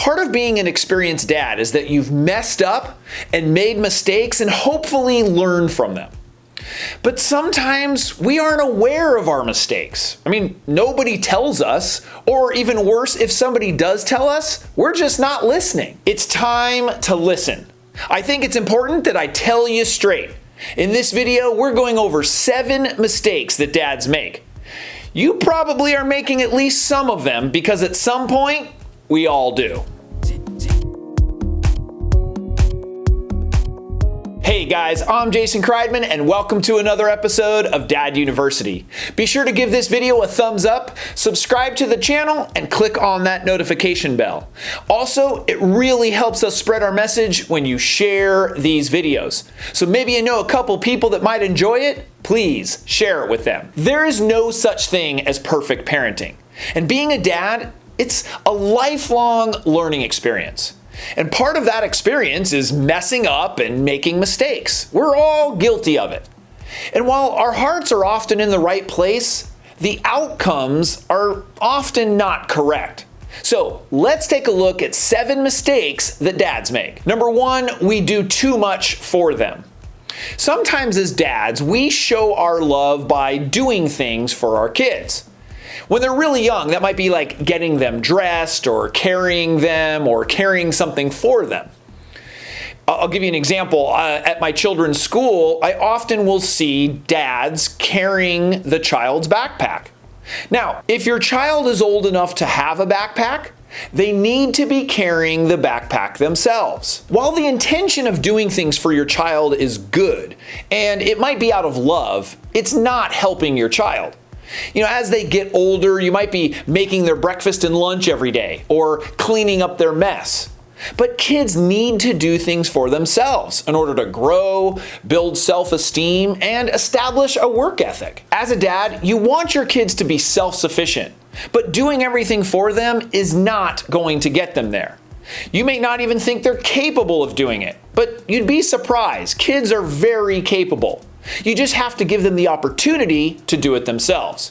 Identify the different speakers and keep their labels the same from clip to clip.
Speaker 1: Part of being an experienced dad is that you've messed up and made mistakes and hopefully learned from them. But sometimes we aren't aware of our mistakes. Nobody tells us, or even worse, if somebody does tell us, we're just not listening. It's time to listen. I think it's important that I tell you straight. In this video, we're going over 7 mistakes that dads make. You probably are making at least some of them because at some point, we all do. Hey guys, I'm Jason Kreidman and welcome to another episode of Dad University. Be sure to give this video a thumbs up, subscribe to the channel, and click on that notification bell. Also, it really helps us spread our message when you share these videos. So maybe you know a couple people that might enjoy it, please share it with them. There is no such thing as perfect parenting. And being a dad, it's a lifelong learning experience. And part of that experience is messing up and making mistakes. We're all guilty of it. And while our hearts are often in the right place, the outcomes are often not correct. So let's take a look at 7 mistakes that dads make. Number 1, we do too much for them. Sometimes as dads, we show our love by doing things for our kids. When they're really young, that might be like getting them dressed or carrying them or carrying something for them. I'll give you an example. At my children's school, I often will see dads carrying the child's backpack. Now, if your child is old enough to have a backpack, they need to be carrying the backpack themselves. While the intention of doing things for your child is good, and it might be out of love, it's not helping your child. As they get older, you might be making their breakfast and lunch every day or cleaning up their mess. But kids need to do things for themselves in order to grow, build self-esteem, and establish a work ethic. As a dad, you want your kids to be self-sufficient, but doing everything for them is not going to get them there. You may not even think they're capable of doing it, but you'd be surprised. Kids are very capable. You just have to give them the opportunity to do it themselves.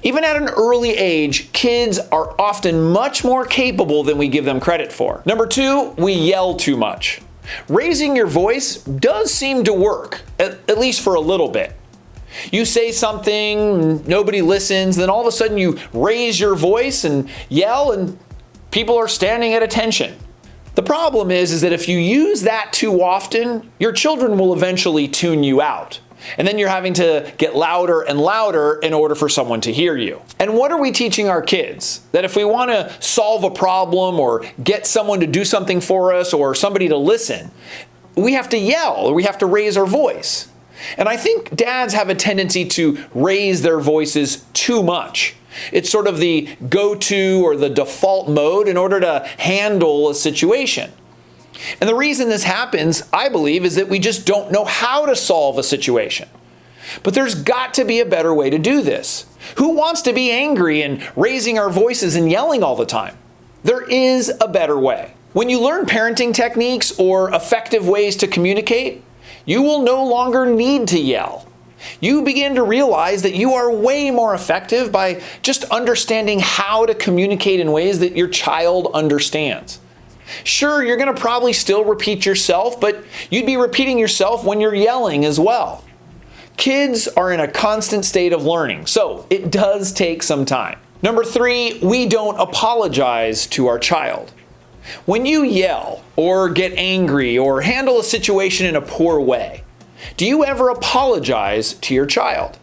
Speaker 1: Even at an early age, kids are often much more capable than we give them credit for. Number 2, we yell too much. Raising your voice does seem to work, at least for a little bit. You say something, nobody listens, then all of a sudden you raise your voice and yell and people are standing at attention. The problem is that if you use that too often, your children will eventually tune you out. And then you're having to get louder and louder in order for someone to hear you. And what are we teaching our kids? That if we want to solve a problem or get someone to do something for us or somebody to listen, we have to yell or we have to raise our voice. And I think dads have a tendency to raise their voices too much. It's sort of the go-to or the default mode in order to handle a situation. And the reason this happens, I believe, is that we just don't know how to solve a situation. But there's got to be a better way to do this. Who wants to be angry and raising our voices and yelling all the time? There is a better way. When you learn parenting techniques or effective ways to communicate, you will no longer need to yell. You begin to realize that you are way more effective by just understanding how to communicate in ways that your child understands. Sure, you're going to probably still repeat yourself, but you'd be repeating yourself when you're yelling as well. Kids are in a constant state of learning, so it does take some time. Number 3, we don't apologize to our child. When you yell or get angry or handle a situation in a poor way, do you ever apologize to your child?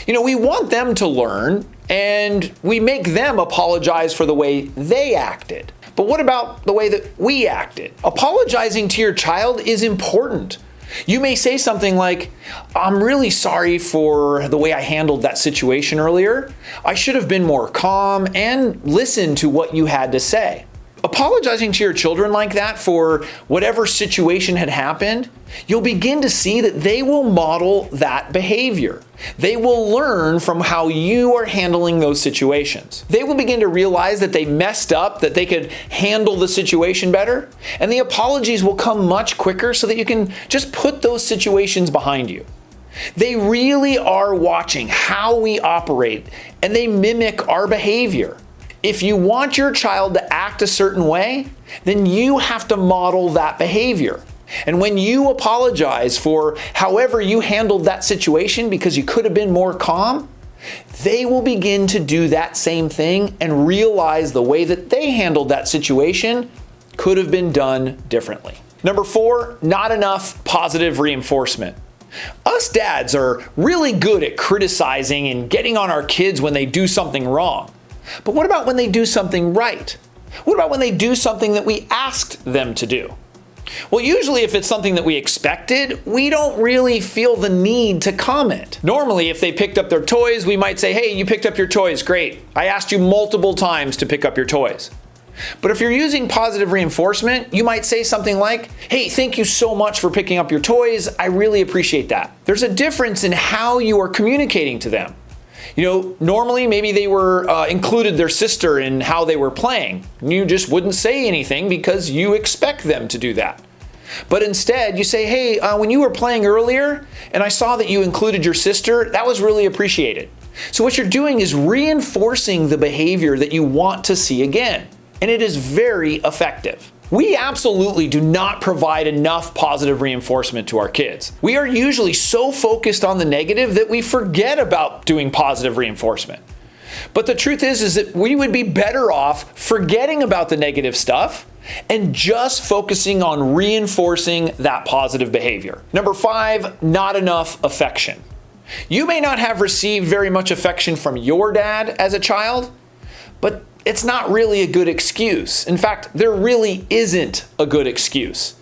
Speaker 1: We want them to learn and we make them apologize for the way they acted. But what about the way that we acted? Apologizing to your child is important. You may say something like, "I'm really sorry for the way I handled that situation earlier. I should have been more calm and listened to what you had to say." Apologizing to your children like that for whatever situation had happened, you'll begin to see that they will model that behavior. They will learn from how you are handling those situations. They will begin to realize that they messed up, that they could handle the situation better, and the apologies will come much quicker so that you can just put those situations behind you. They really are watching how we operate, and they mimic our behavior. If you want your child to act a certain way, then you have to model that behavior. And when you apologize for however you handled that situation because you could have been more calm, they will begin to do that same thing and realize the way that they handled that situation could have been done differently. Number 4, not enough positive reinforcement. Us dads are really good at criticizing and getting on our kids when they do something wrong. But what about when they do something right? What about when they do something that we asked them to do? Well, usually if it's something that we expected, we don't really feel the need to comment. Normally, if they picked up their toys, we might say, hey, you picked up your toys, great. I asked you multiple times to pick up your toys. But if you're using positive reinforcement, you might say something like, hey, thank you so much for picking up your toys. I really appreciate that. There's a difference in how you are communicating to them. Normally maybe they were included their sister in how they were playing. You just wouldn't say anything because you expect them to do that. But instead you say, hey, when you were playing earlier and I saw that you included your sister, that was really appreciated. So what you're doing is reinforcing the behavior that you want to see again. And it is very effective. We absolutely do not provide enough positive reinforcement to our kids. We are usually so focused on the negative that we forget about doing positive reinforcement. But the truth is that we would be better off forgetting about the negative stuff and just focusing on reinforcing that positive behavior. Number 5, not enough affection. You may not have received very much affection from your dad as a child, but it's not really a good excuse. In fact, there really isn't a good excuse.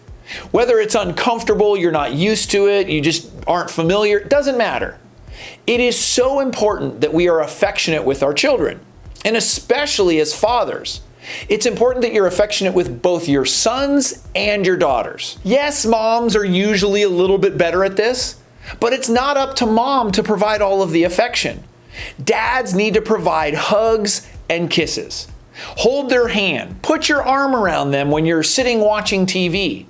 Speaker 1: Whether it's uncomfortable, you're not used to it, you just aren't familiar, it doesn't matter. It is so important that we are affectionate with our children, and especially as fathers. It's important that you're affectionate with both your sons and your daughters. Yes, moms are usually a little bit better at this, but it's not up to mom to provide all of the affection. Dads need to provide hugs and kisses. Hold their hand. Put your arm around them when you're sitting watching TV.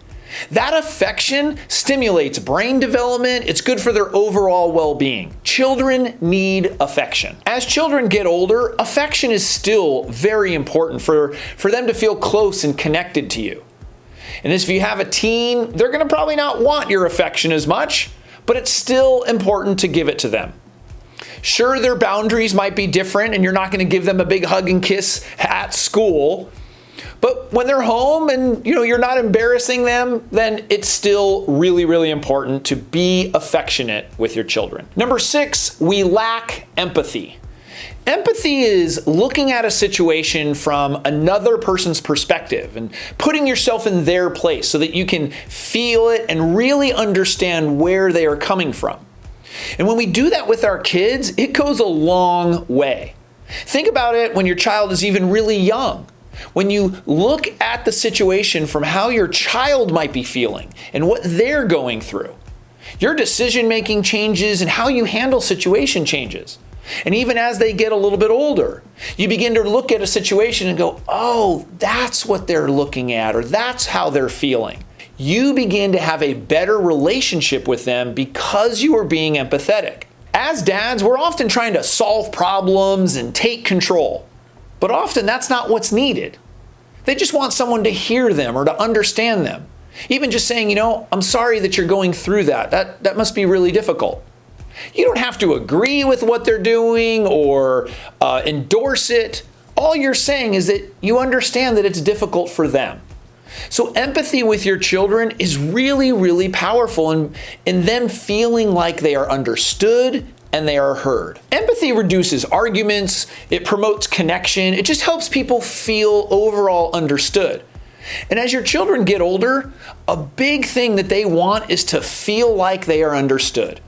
Speaker 1: That affection stimulates brain development. It's good for their overall well-being. Children need affection. As children get older, affection is still very important for them to feel close and connected to you. And if you have a teen, they're going to probably not want your affection as much, but it's still important to give it to them. Sure, their boundaries might be different and you're not going to give them a big hug and kiss at school. But when they're home and you're not embarrassing them, then it's still really, really important to be affectionate with your children. Number 6, we lack empathy. Empathy is looking at a situation from another person's perspective and putting yourself in their place so that you can feel it and really understand where they are coming from. And when we do that with our kids, it goes a long way. Think about it when your child is even really young. When you look at the situation from how your child might be feeling and what they're going through, your decision-making changes and how you handle situation changes. And even as they get a little bit older, you begin to look at a situation and go, oh, that's what they're looking at, or that's how they're feeling. You begin to have a better relationship with them because you are being empathetic. As dads, we're often trying to solve problems and take control, but often that's not what's needed. They just want someone to hear them or to understand them. Even just saying, I'm sorry that you're going through that. That must be really difficult. You don't have to agree with what they're doing or endorse it. All you're saying is that you understand that it's difficult for them. So empathy with your children is really, really powerful in them feeling like they are understood and they are heard. Empathy reduces arguments, it promotes connection, it just helps people feel overall understood. And as your children get older, a big thing that they want is to feel like they are understood.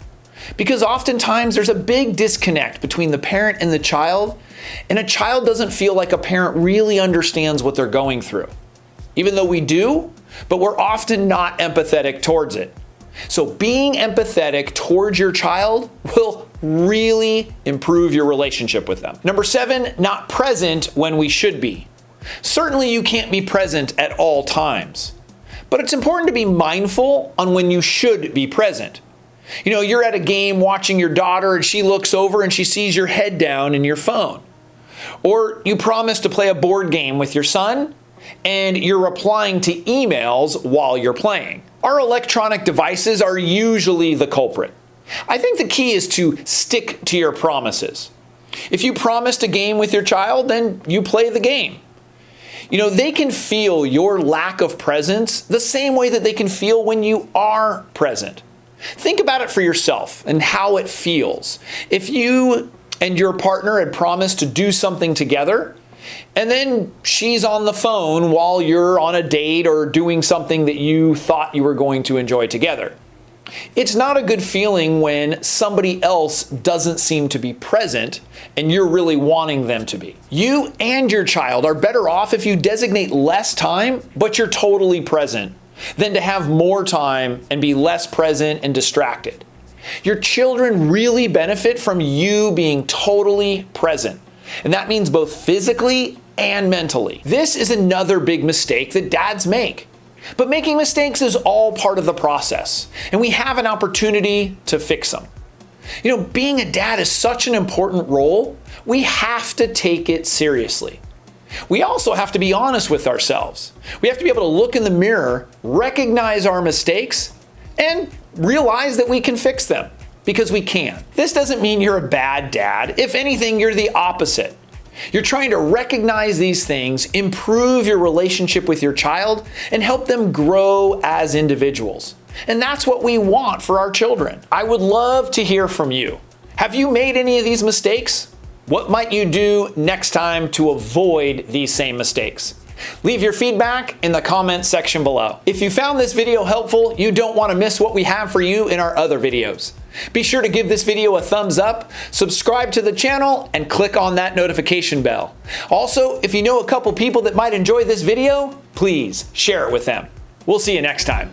Speaker 1: Because oftentimes there's a big disconnect between the parent and the child, and a child doesn't feel like a parent really understands what they're going through. Even though we do, but we're often not empathetic towards it. So being empathetic towards your child will really improve your relationship with them. Number 7, not present when we should be. Certainly you can't be present at all times, but it's important to be mindful on when you should be present. You're at a game watching your daughter and she looks over and she sees your head down in your phone. Or you promise to play a board game with your son, and you're replying to emails while you're playing. Our electronic devices are usually the culprit. I think the key is to stick to your promises. If you promised a game with your child, then you play the game. They can feel your lack of presence the same way that they can feel when you are present. Think about it for yourself and how it feels. If you and your partner had promised to do something together, and then she's on the phone while you're on a date or doing something that you thought you were going to enjoy together. It's not a good feeling when somebody else doesn't seem to be present and you're really wanting them to be. You and your child are better off if you designate less time, but you're totally present, than to have more time and be less present and distracted. Your children really benefit from you being totally present. And that means both physically and mentally. This is another big mistake that dads make. But making mistakes is all part of the process, and we have an opportunity to fix them. Being a dad is such an important role, we have to take it seriously. We also have to be honest with ourselves. We have to be able to look in the mirror, recognize our mistakes, and realize that we can fix them. Because we can. This doesn't mean you're a bad dad. If anything, you're the opposite. You're trying to recognize these things, improve your relationship with your child, and help them grow as individuals. And that's what we want for our children. I would love to hear from you. Have you made any of these mistakes? What might you do next time to avoid these same mistakes? Leave your feedback in the comments section below. If you found this video helpful, you don't want to miss what we have for you in our other videos. Be sure to give this video a thumbs up, subscribe to the channel, and click on that notification bell. Also, if you know a couple people that might enjoy this video, please share it with them. We'll see you next time.